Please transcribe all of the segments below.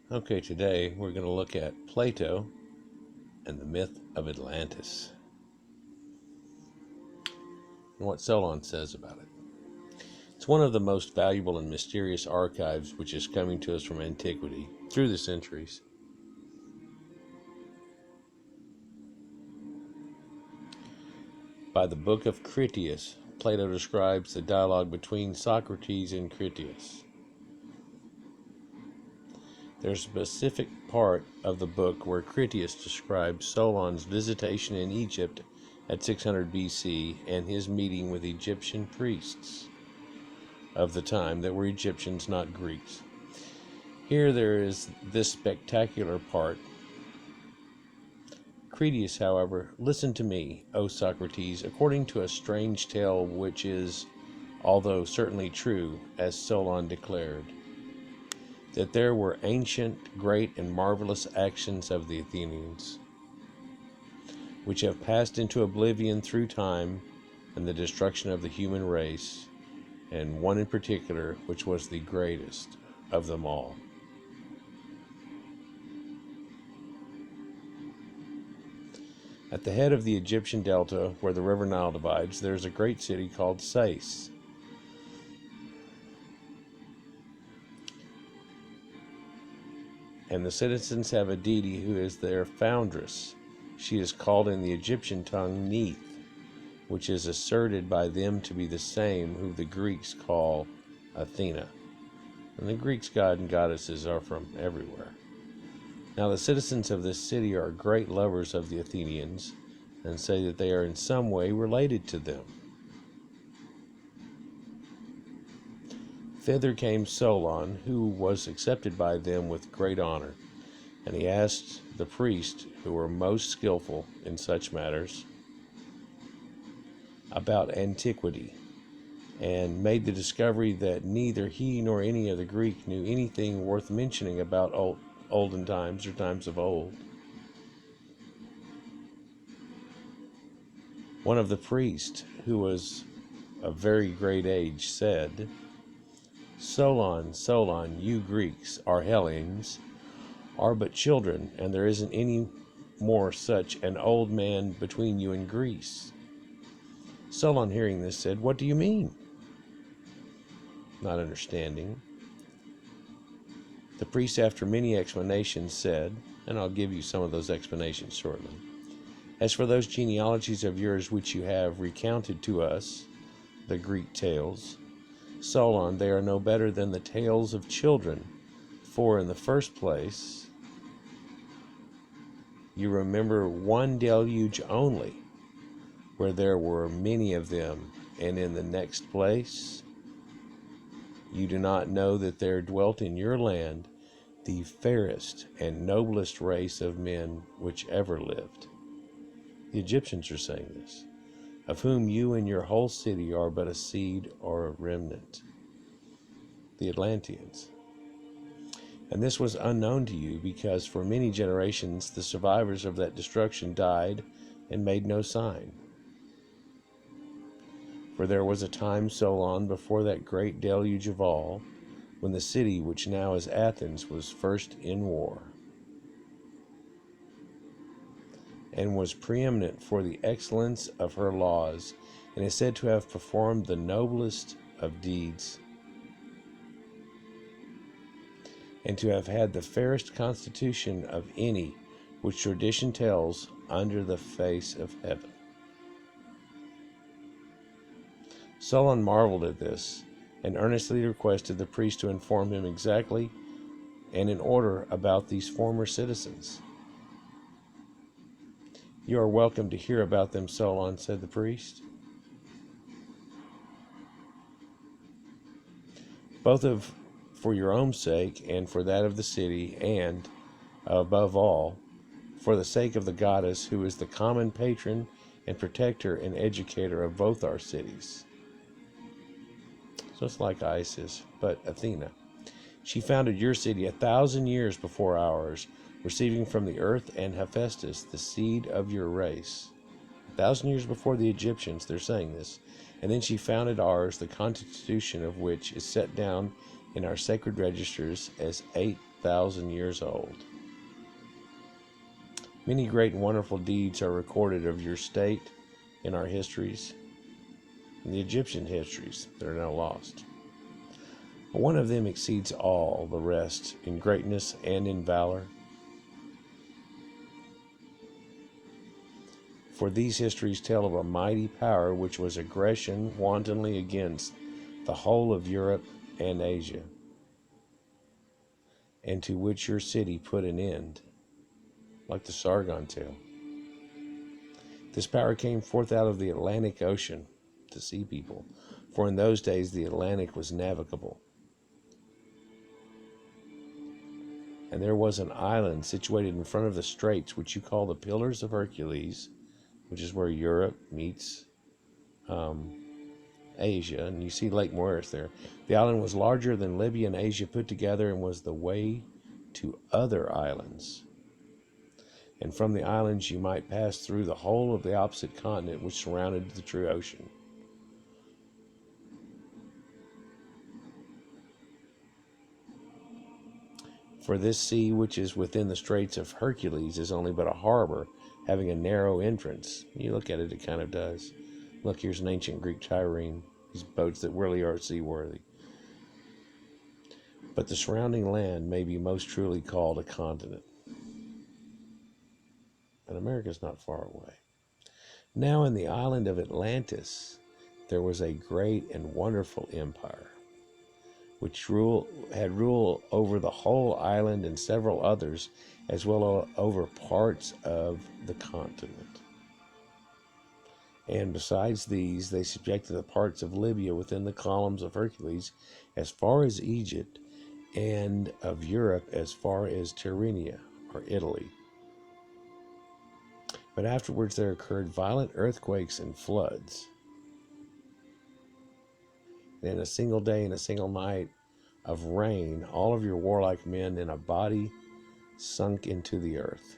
Okay, today we're going to look at Plato and the myth of Atlantis and what Solon says about it. It's one of the most valuable and mysterious archives which is coming to us from antiquity through the centuries. By the book of Critias, Plato describes the dialogue between Socrates and Critias. There's a specific part of the book where Critias describes Solon's visitation in Egypt at 600 BC and his meeting with Egyptian priests of the time that were Egyptians, not Greeks. Here there is this spectacular part. Critias, however, listen to me, O Socrates, according to a strange tale which is, although certainly true, as Solon declared, that there were ancient, great, and marvelous actions of the Athenians, which have passed into oblivion through time and the destruction of the human race, and one in particular, which was the greatest of them all. At the head of the Egyptian delta, where the river Nile divides, there is a great city called Sais. And the citizens have a deity who is their foundress. She is called in the Egyptian tongue Neith, which is asserted by them to be the same who the Greeks call Athena. And the Greeks' god and goddesses are from everywhere. Now the citizens of this city are great lovers of the Athenians and say that they are in some way related to them. Thither came Solon, who was accepted by them with great honor, and he asked the priests, who were most skillful in such matters, about antiquity, and made the discovery that neither he nor any of the Greek knew anything worth mentioning about olden times or times of old. One of the priests, who was of very great age, said, Solon, Solon, you Greeks, our Hellenes, are but children, and there isn't any more such an old man between you and Greece. Solon, hearing this, said, What do you mean? Not understanding. The priest, after many explanations, said, and I'll give you some of those explanations shortly, As for those genealogies of yours which you have recounted to us, the Greek tales, Solon, they are no better than the tales of children, for in the first place, you remember one deluge only, where there were many of them, and in the next place, you do not know that there dwelt in your land the fairest and noblest race of men which ever lived. The Egyptians are saying this, of whom you and your whole city are but a seed or a remnant, the Atlanteans. And this was unknown to you, because for many generations the survivors of that destruction died and made no sign. For there was a time so long before that great deluge of all, when the city which now is Athens was first in war, and was preeminent for the excellence of her laws, and is said to have performed the noblest of deeds, and to have had the fairest constitution of any which tradition tells under the face of heaven. Solon marveled at this, and earnestly requested the priest to inform him exactly and in order about these former citizens. You are welcome to hear about them, Solon, said the priest. Both for your own sake and for that of the city, and, above all, for the sake of the goddess who is the common patron and protector and educator of both our cities. So it's like Isis, but Athena. She founded your city 1,000 years before ours, receiving from the earth and Hephaestus the seed of your race. 1,000 years before the Egyptians, they're saying this. And then she founded ours, the constitution of which is set down in our sacred registers as 8,000 years old. Many great and wonderful deeds are recorded of your state in our histories, in the Egyptian histories that are now lost. But one of them exceeds all the rest in greatness and in valor. For these histories tell of a mighty power which was aggression wantonly against the whole of Europe and Asia, and to which your city put an end, like the Sargon tale. This power came forth out of the Atlantic Ocean, the sea people, for in those days the Atlantic was navigable. And there was an island situated in front of the straits, which you call the Pillars of Hercules, which is where Europe meets Asia, and you see Lake Moeris there. The island was larger than Libya and Asia put together and was the way to other islands. And from the islands you might pass through the whole of the opposite continent which surrounded the true ocean. For this sea which is within the Straits of Hercules is only but a harbor, having a narrow entrance. You look at it, it kind of does. Look, here's an ancient Greek trireme, these boats that really are seaworthy. But the surrounding land may be most truly called a continent. And America's not far away. Now in the island of Atlantis, there was a great and wonderful empire, which had rule over the whole island and several others, as well as over parts of the continent. And besides these, they subjected the parts of Libya within the columns of Hercules as far as Egypt, and of Europe as far as Tyrrhenia, or Italy. But afterwards there occurred violent earthquakes and floods. And in a single day and a single night of rain, all of your warlike men in a body sunk into the earth.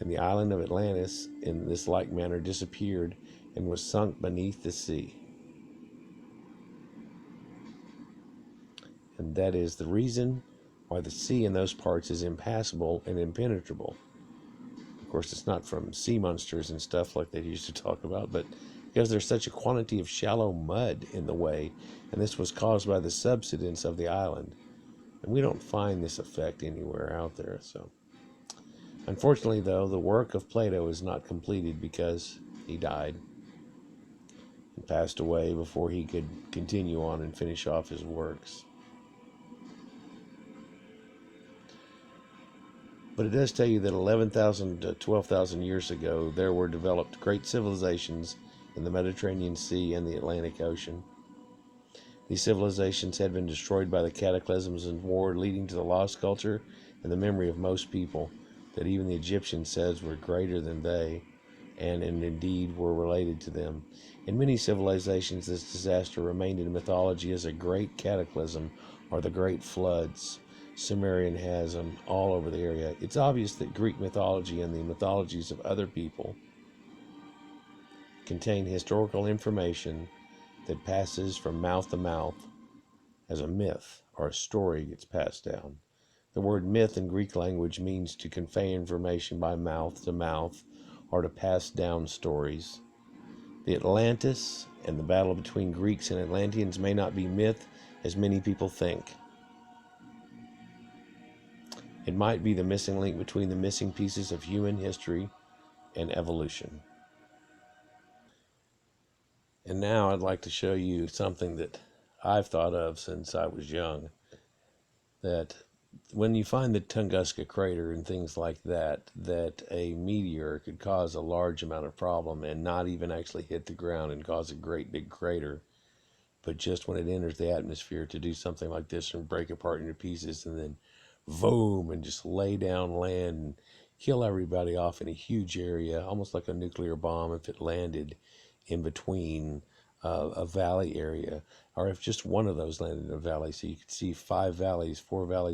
And the island of Atlantis in this like manner disappeared and was sunk beneath the sea. And that is the reason why the sea in those parts is impassable and impenetrable. Of course, it's not from sea monsters and stuff like they used to talk about, but because there's such a quantity of shallow mud in the way, and this was caused by the subsidence of the island. And we don't find this effect anywhere out there. So, unfortunately, though, the work of Plato is not completed because he died and passed away before he could continue on and finish off his works. But it does tell you that 11,000 to 12,000 years ago, there were developed great civilizations in the Mediterranean Sea and the Atlantic Ocean. These civilizations had been destroyed by the cataclysms and war, leading to the lost culture and the memory of most people that even the Egyptians said were greater than they, and indeed were related to them. In many civilizations, this disaster remained in mythology as a great cataclysm or the great floods. Sumerian has them all over the area. It's obvious that Greek mythology and the mythologies of other people contain historical information that passes from mouth to mouth as a myth or a story gets passed down. The word myth in Greek language means to convey information by mouth to mouth or to pass down stories. The Atlantis and the battle between Greeks and Atlanteans may not be myth as many people think. It might be the missing link between the missing pieces of human history and evolution. And now I'd like to show you something that I've thought of since I was young. That when you find the Tunguska crater and things like that, that a meteor could cause a large amount of problem and not even actually hit the ground and cause a great big crater, but just when it enters the atmosphere to do something like this and break apart into pieces and then boom and just lay down land and kill everybody off in a huge area, almost like a nuclear bomb if it landed in between a valley area, or if just one of those landed in a valley. So you could see 4 valleys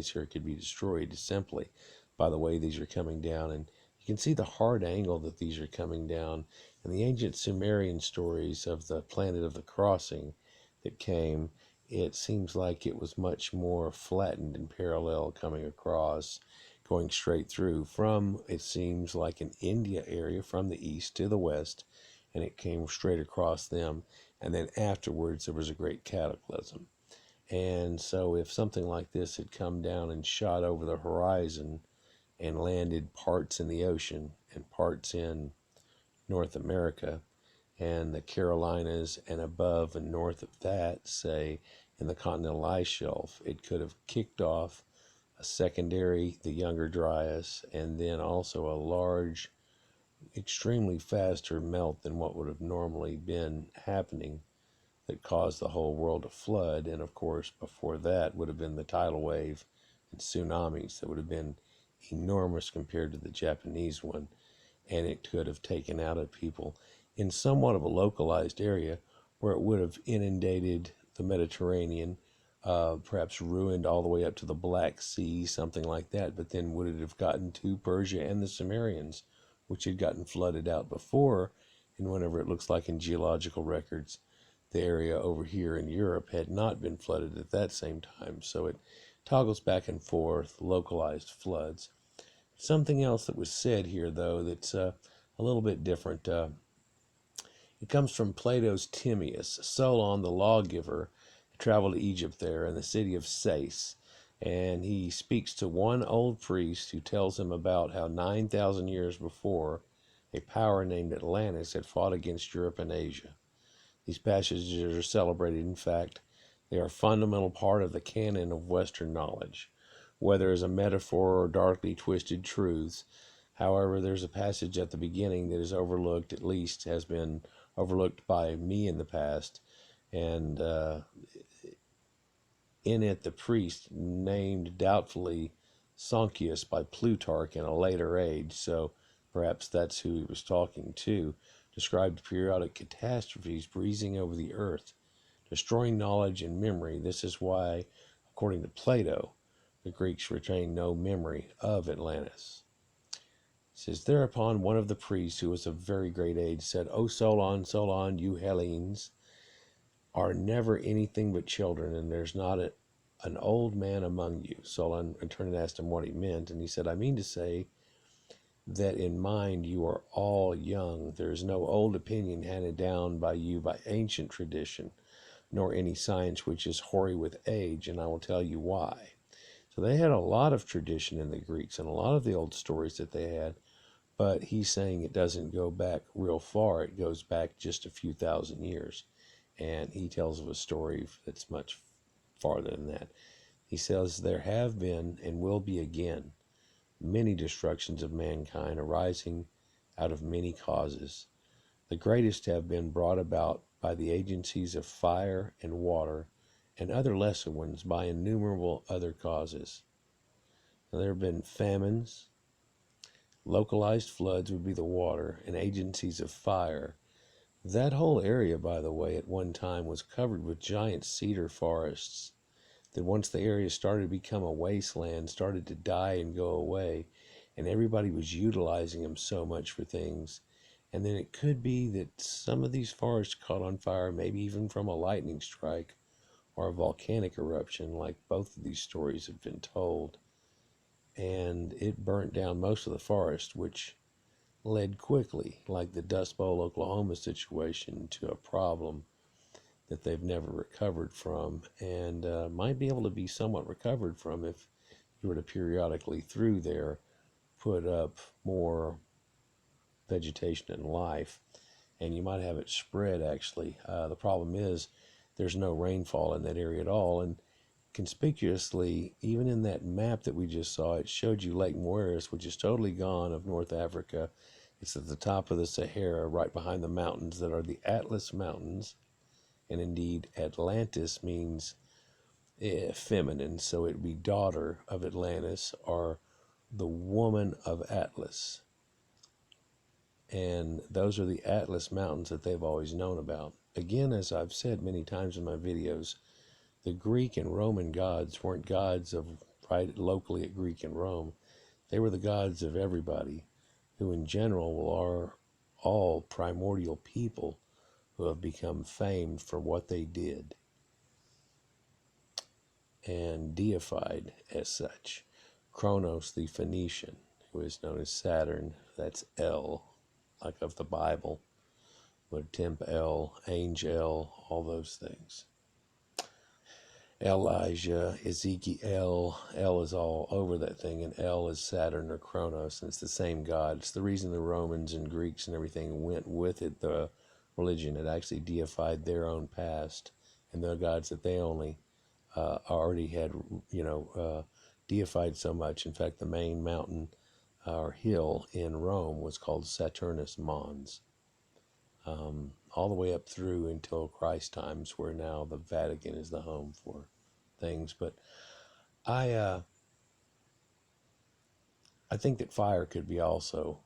here could be destroyed simply by the way these are coming down. And you can see the hard angle that these are coming down. And the ancient Sumerian stories of the planet of the crossing that came, it seems like it was much more flattened and parallel coming across, going straight through from, it seems like an India area from the east to the west, and it came straight across them. And then afterwards, there was a great cataclysm. And so, if something like this had come down and shot over the horizon and landed parts in the ocean and parts in North America, and the Carolinas and above and north of that, say, in the continental ice shelf, it could have kicked off a secondary, the Younger Dryas, and then also a large, extremely faster melt than what would have normally been happening that caused the whole world to flood. And of course, before that would have been the tidal wave and tsunamis that would have been enormous compared to the Japanese one, and it could have taken out of people in somewhat of a localized area where it would have inundated the Mediterranean, perhaps ruined all the way up to the Black Sea, something like that. But then would it have gotten to Persia and the Sumerians, which had gotten flooded out before? And whenever it looks like in geological records, the area over here in Europe had not been flooded at that same time. So it toggles back and forth, localized floods. Something else that was said here, though, that's a little bit different. It comes from Plato's Timaeus. Solon, the lawgiver, traveled to Egypt there in the city of Sais, and he speaks to one old priest who tells him about how 9,000 years before, a power named Atlantis had fought against Europe and Asia. These passages are celebrated. In fact, they are a fundamental part of the canon of Western knowledge, whether as a metaphor or darkly twisted truths. However, there's a passage at the beginning that is overlooked, at least has been overlooked by me in the past, and in it the priest named doubtfully Sonchius by Plutarch in a later age, so perhaps that's who he was talking to, described periodic catastrophes breezing over the earth, destroying knowledge and memory. This is why, according to Plato, the Greeks retained no memory of Atlantis. It says, thereupon one of the priests, who was of very great age, said, O Solon, Solon, you Hellenes are never anything but children, and there's not an old man among you. Solon in turn asked him what he meant, and he said, I mean to say that in mind you are all young. There is no old opinion handed down by you by ancient tradition, nor any science which is hoary with age, and I will tell you why. So they had a lot of tradition in the Greeks, and a lot of the old stories that they had, but he's saying it doesn't go back real far. It goes back just a few thousand years. And he tells of a story that's much farther than that. He says, there have been and will be again many destructions of mankind arising out of many causes. The greatest have been brought about by the agencies of fire and water, and other lesser ones by innumerable other causes. Now, there have been famines, localized floods would be the water, and agencies of fire. That whole area, by the way, at one time was covered with giant cedar forests that once the area started to become a wasteland, started to die and go away, and everybody was utilizing them so much for things. And then it could be that some of these forests caught on fire, maybe even from a lightning strike or a volcanic eruption, like both of these stories have been told. And it burnt down most of the forest, which led quickly, like the Dust Bowl, Oklahoma situation, to a problem that they've never recovered from, and might be able to be somewhat recovered from if you were to periodically through there put up more vegetation and life, and you might have it spread actually. The problem is there's no rainfall in that area at all, and conspicuously, even in that map that we just saw, it showed you Lake Moeris, which is totally gone, of North Africa. It's at the top of the Sahara, right behind the mountains that are the Atlas Mountains. And indeed, Atlantis means feminine, so it would be daughter of Atlantis, or the woman of Atlas. And those are the Atlas Mountains that they've always known about. Again, as I've said many times in my videos, the Greek and Roman gods weren't gods of right locally at Greek and Rome. They were the gods of everybody, who in general are all primordial people who have become famed for what they did. and deified as such. Kronos, the Phoenician, who is known as Saturn, that's El, like of the Bible, with temp El, angel, all those things. Elijah, Ezekiel, El is all over that thing, and El is Saturn or Kronos, and it's the same God. It's the reason the Romans and Greeks and everything went with it. The religion had actually deified their own past and the gods that they only already had, deified so much. In fact, the main mountain or hill in Rome was called Saturnus Mons, all the way up through until Christ times, where now the Vatican is the home for things. But I think that fire could be also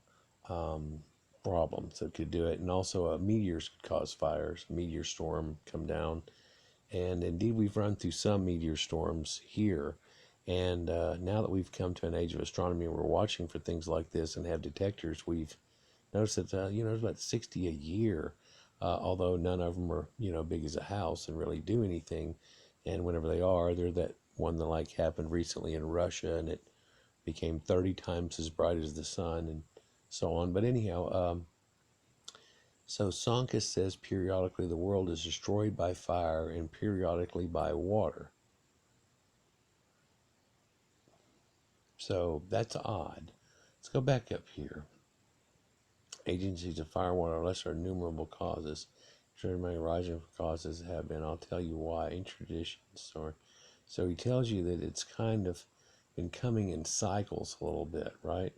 problems that could do it, and also meteors could cause fires. A meteor storm come down, and indeed we've run through some meteor storms here. And now that we've come to an age of astronomy and we're watching for things like this and have detectors, we've noticed that there's about 60 a year, although none of them are big as a house and really do anything. And whenever they are, they're that one that like happened recently in Russia, and it became 30 times as bright as the sun, and so on. But anyhow, so Sonkus says periodically the world is destroyed by fire and periodically by water. So that's odd. Let's go back up here. Agencies of fire and water are lesser innumerable causes. Many rising causes have been. I'll tell you why in traditions. So he tells you that it's kind of been coming in cycles a little bit, right?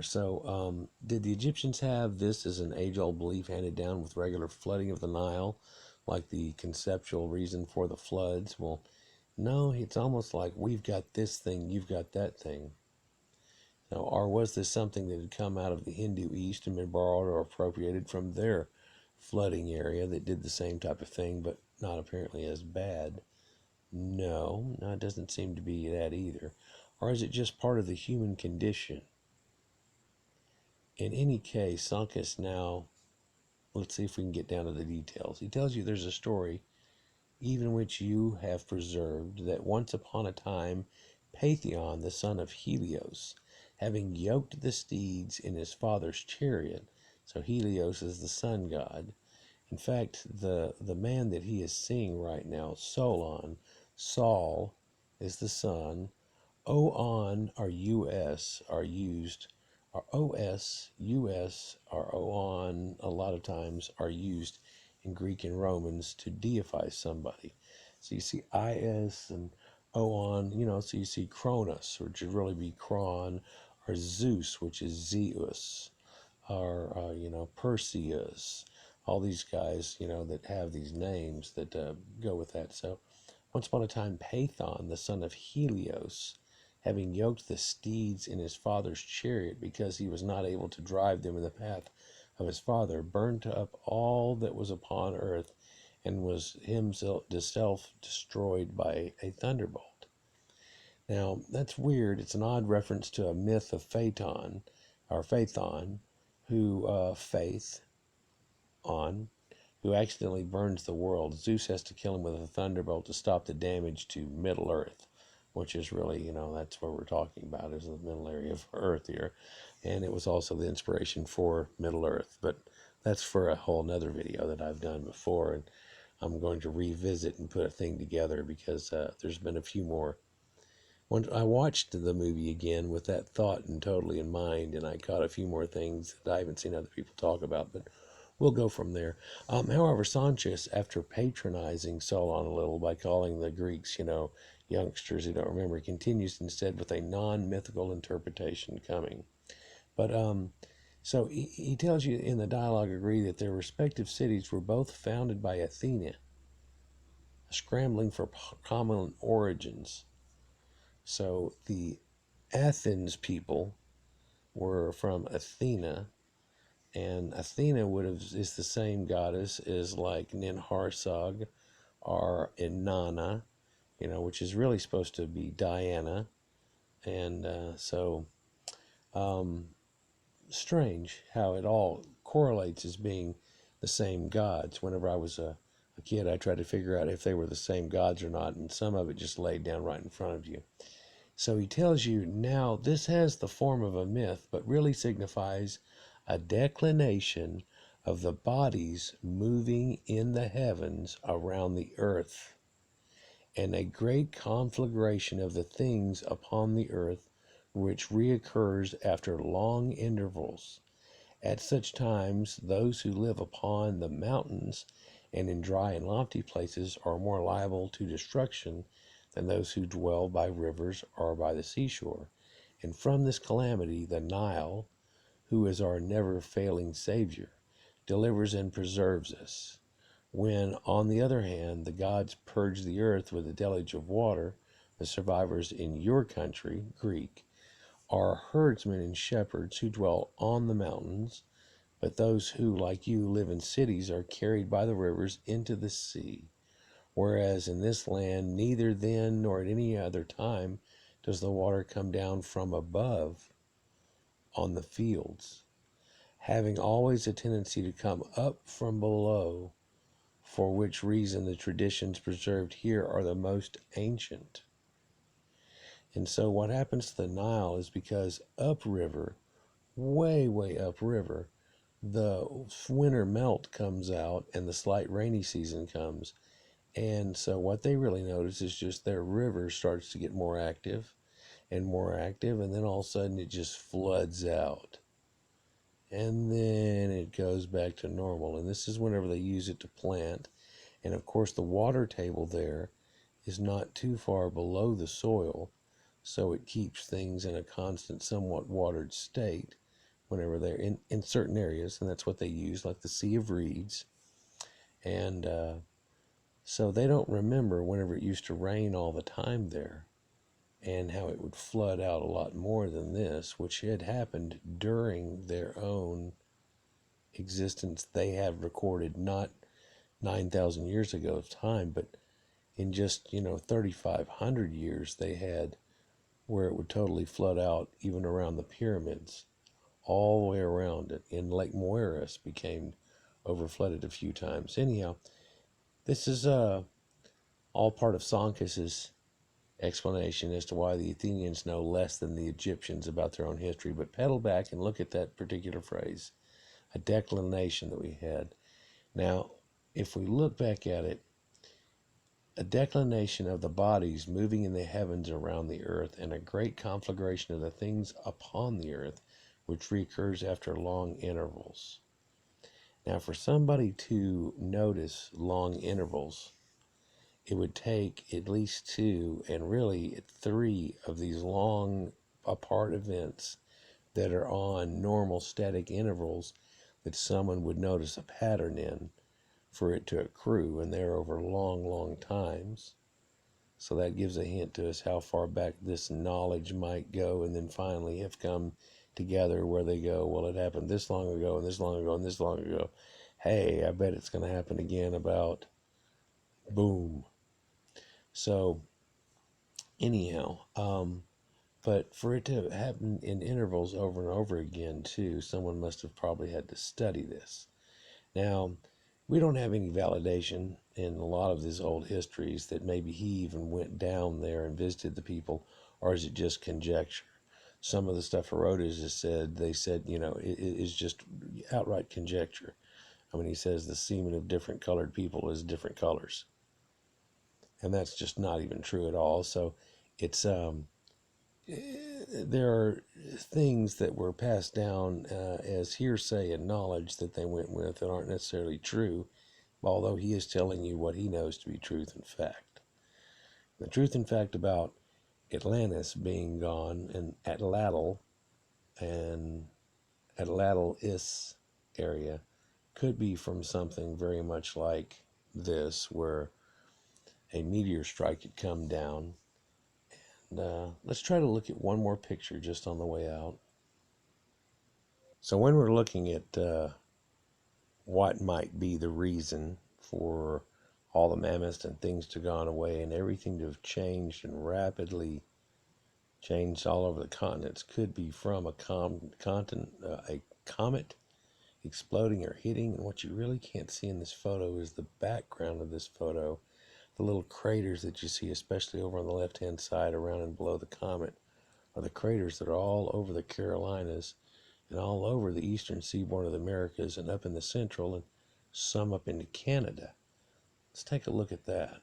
So did the Egyptians have this as an age-old belief handed down with regular flooding of the Nile, like the conceptual reason for the floods? Well, no, it's almost like we've got this thing, you've got that thing. Now, or was this something that had come out of the Hindu East and been borrowed or appropriated from their flooding area that did the same type of thing, but not apparently as bad? No, it doesn't seem to be that either. Or is it just part of the human condition? In any case, Sonkus now, let's see if we can get down to the details. He tells you there's a story, even which you have preserved, that once upon a time Patheon, the son of Helios, having yoked the steeds in his father's chariot, so Helios is the sun god. In fact, the man that he is seeing right now, Solon, Sol is the sun, O-on or U-S are used, or O-S, U-S, or O-on a lot of times are used in Greek and Romans to deify somebody. So you see I-S and O-on, so you see Cronus, which would really be Kron, or Zeus, which is Zeus, or, Perseus, all these guys, that have these names that go with that. So once upon a time, Pathon, the son of Helios, having yoked the steeds in his father's chariot because he was not able to drive them in the path of his father, burned up all that was upon earth and was himself destroyed by a thunderbolt. Now, that's weird. It's an odd reference to a myth of Phaeton, or Phaethon, Faith on, who accidentally burns the world. Zeus has to kill him with a thunderbolt to stop the damage to Middle Earth, which is really, that's what we're talking about, is the middle area of Earth here. And it was also the inspiration for Middle Earth. But that's for a whole nother video that I've done before, and I'm going to revisit and put a thing together because there's been a few more. When I watched the movie again with that thought and totally in mind, and I caught a few more things that I haven't seen other people talk about, but we'll go from there. However, Sanchez, after patronizing Solon a little by calling the Greeks, youngsters who don't remember, continues instead with a non-mythical interpretation coming. But so he tells you in the dialogue agree that their respective cities were both founded by Athena, scrambling for common origins. So the Athens people were from Athena, and Athena is the same goddess as like Ninharsag or Inanna, which is really supposed to be Diana, and strange how it all correlates as being the same gods. Whenever I was a kid, I tried to figure out if they were the same gods or not, and some of it just laid down right in front of you. So he tells you now this has the form of a myth, but really signifies a declination of the bodies moving in the heavens around the earth, and a great conflagration of the things upon the earth, which reoccurs after long intervals. At such times, those who live upon the mountains and in dry and lofty places are more liable to destruction than those who dwell by rivers or by the seashore. And from this calamity, the Nile, who is our never failing Savior, delivers and preserves us. When, on the other hand, the gods purge the earth with a deluge of water, the survivors in your country, Greek, are herdsmen and shepherds who dwell on the mountains, but those who, like you, live in cities are carried by the rivers into the sea. Whereas in this land, neither then nor at any other time does the water come down from above on the fields, having always a tendency to come up from below, for which reason the traditions preserved here are the most ancient. And so what happens to the Nile is because upriver, way upriver, the winter melt comes out and the slight rainy season comes. And so what they really notice is just their river starts to get more active, and then all of a sudden it just floods out. And then it goes back to normal. And this is whenever they use it to plant. And of course, the water table there is not too far below the soil, so it keeps things in a constant, somewhat watered state whenever they're in certain areas, and that's what they use, like the Sea of Reeds. And so they don't remember whenever it used to rain all the time there and how it would flood out a lot more than this, which had happened during their own existence. They have recorded not 9,000 years ago of time, but in just 3,500 years they had where it would totally flood out even around the pyramids, all the way around it. And Lake Moeris became overflooded a few times. Anyhow, this is all part of Sankas's explanation as to why the Athenians know less than the Egyptians about their own history. But pedal back and look at that particular phrase, a declination that we had. Now, if we look back at it, a declination of the bodies moving in the heavens around the earth, and a great conflagration of the things upon the earth, which recurs after long intervals. Now, for somebody to notice long intervals, it would take at least two and really three of these long apart events that are on normal static intervals that someone would notice a pattern in for it to accrue, and they're over long times. So that gives a hint to us how far back this knowledge might go, and then finally have come together where they go, well, it happened this long ago and this long ago and this long ago. Hey, I bet it's going to happen again about boom. So anyhow, but for it to happen in intervals over and over again too, someone must have probably had to study this. Now, we don't have any validation in a lot of these old histories that maybe he even went down there and visited the people, or is it just conjecture? Some of the stuff Herodotus has said, they said, it is just outright conjecture. I mean, he says the semen of different colored people is different colors. And that's just not even true at all. So it's, there are things that were passed down as hearsay and knowledge that they went with that aren't necessarily true, although he is telling you what he knows to be truth and fact. The truth and fact about Atlantis being gone and Atlantis area could be from something very much like this, where a meteor strike had come down. And let's try to look at one more picture just on the way out. So when we're looking at what might be the reason for all the mammoths and things to have gone away and everything to have changed and rapidly changed all over the continents, could be from a comet exploding or hitting. And what you really can't see in this photo is the background of this photo. The little craters that you see, especially over on the left-hand side around and below the comet, are the craters that are all over the Carolinas and all over the eastern seaboard of the Americas and up in the central and some up into Canada. Let's take a look at that.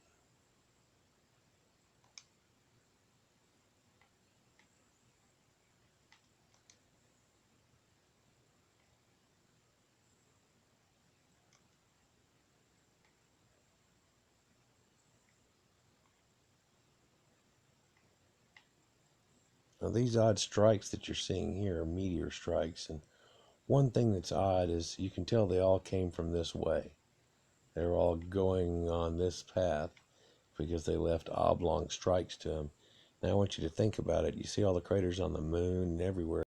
Now, these odd strikes that you're seeing here are meteor strikes, and one thing that's odd is you can tell they all came from this way. They're all going on this path because they left oblong strikes to them. Now I want you to think about it. You see all the craters on the moon and everywhere.